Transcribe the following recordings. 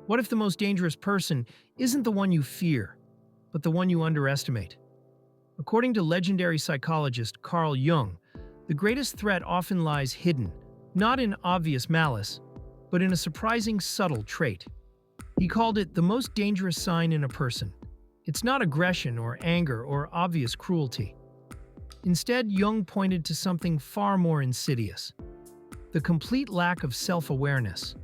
What if the most dangerous person isn't the one you fear, but the one you underestimate? According to legendary psychologist Carl Jung, the greatest threat often lies hidden, not in obvious malice, but in a surprising subtle trait. He called it the most dangerous sign in a person. It's not aggression or anger or obvious cruelty. Instead, Jung pointed to something far more insidious: the complete lack of self-awareness.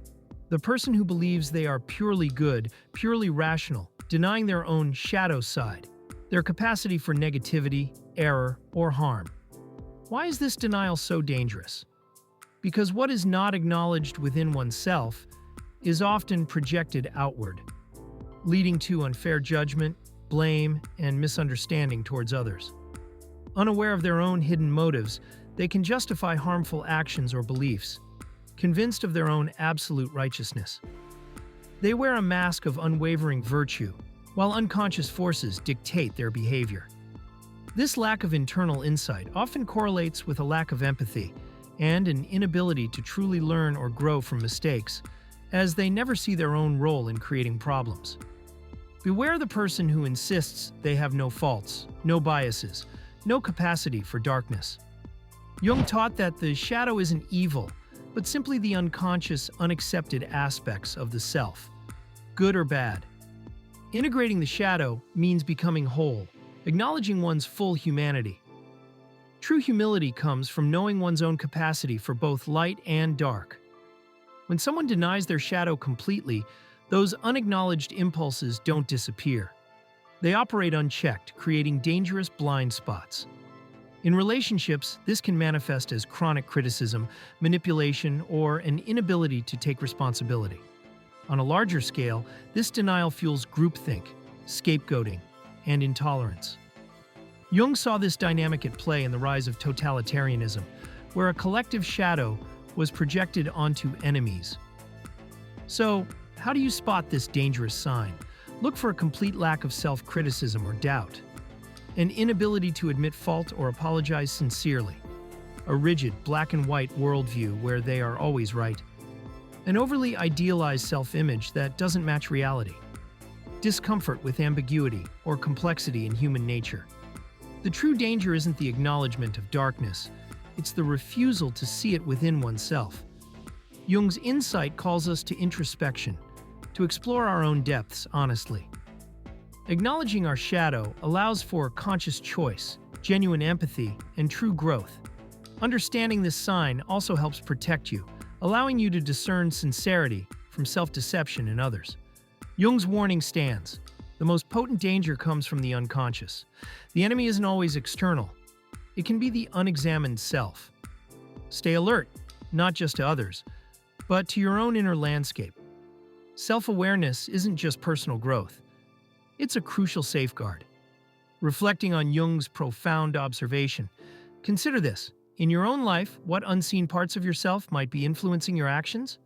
The person who believes they are purely good, purely rational, denying their own shadow side, their capacity for negativity, error, or harm. Why is this denial so dangerous? Because what is not acknowledged within oneself is often projected outward, leading to unfair judgment, blame, and misunderstanding towards others. Unaware of their own hidden motives, they can justify harmful actions or beliefs, convinced of their own absolute righteousness. They wear a mask of unwavering virtue, while unconscious forces dictate their behavior. This lack of internal insight often correlates with a lack of empathy and an inability to truly learn or grow from mistakes, as they never see their own role in creating problems. Beware the person who insists they have no faults, no biases, no capacity for darkness. Jung taught that the shadow isn't evil, but simply the unconscious, unaccepted aspects of the self, good or bad. Integrating the shadow means becoming whole, acknowledging one's full humanity. True humility comes from knowing one's own capacity for both light and dark. When someone denies their shadow completely, those unacknowledged impulses don't disappear. They operate unchecked, creating dangerous blind spots. In relationships, this can manifest as chronic criticism, manipulation, or an inability to take responsibility. On a larger scale, this denial fuels groupthink, scapegoating, and intolerance. Jung saw this dynamic at play in the rise of totalitarianism, where a collective shadow was projected onto enemies. So, how do you spot this dangerous sign? Look for a complete lack of self-criticism or doubt, an inability to admit fault or apologize sincerely, a rigid black-and-white worldview where they are always right, an overly idealized self-image that doesn't match reality, discomfort with ambiguity or complexity in human nature. The true danger isn't the acknowledgement of darkness, it's the refusal to see it within oneself. Jung's insight calls us to introspection, to explore our own depths honestly. Acknowledging our shadow allows for conscious choice, genuine empathy, and true growth. Understanding this sign also helps protect you, allowing you to discern sincerity from self-deception in others. Jung's warning stands. The most potent danger comes from the unconscious. The enemy isn't always external. It can be the unexamined self. Stay alert, not just to others, but to your own inner landscape. Self-awareness isn't just personal growth. It's a crucial safeguard. Reflecting on Jung's profound observation, consider this. In your own life, what unseen parts of yourself might be influencing your actions?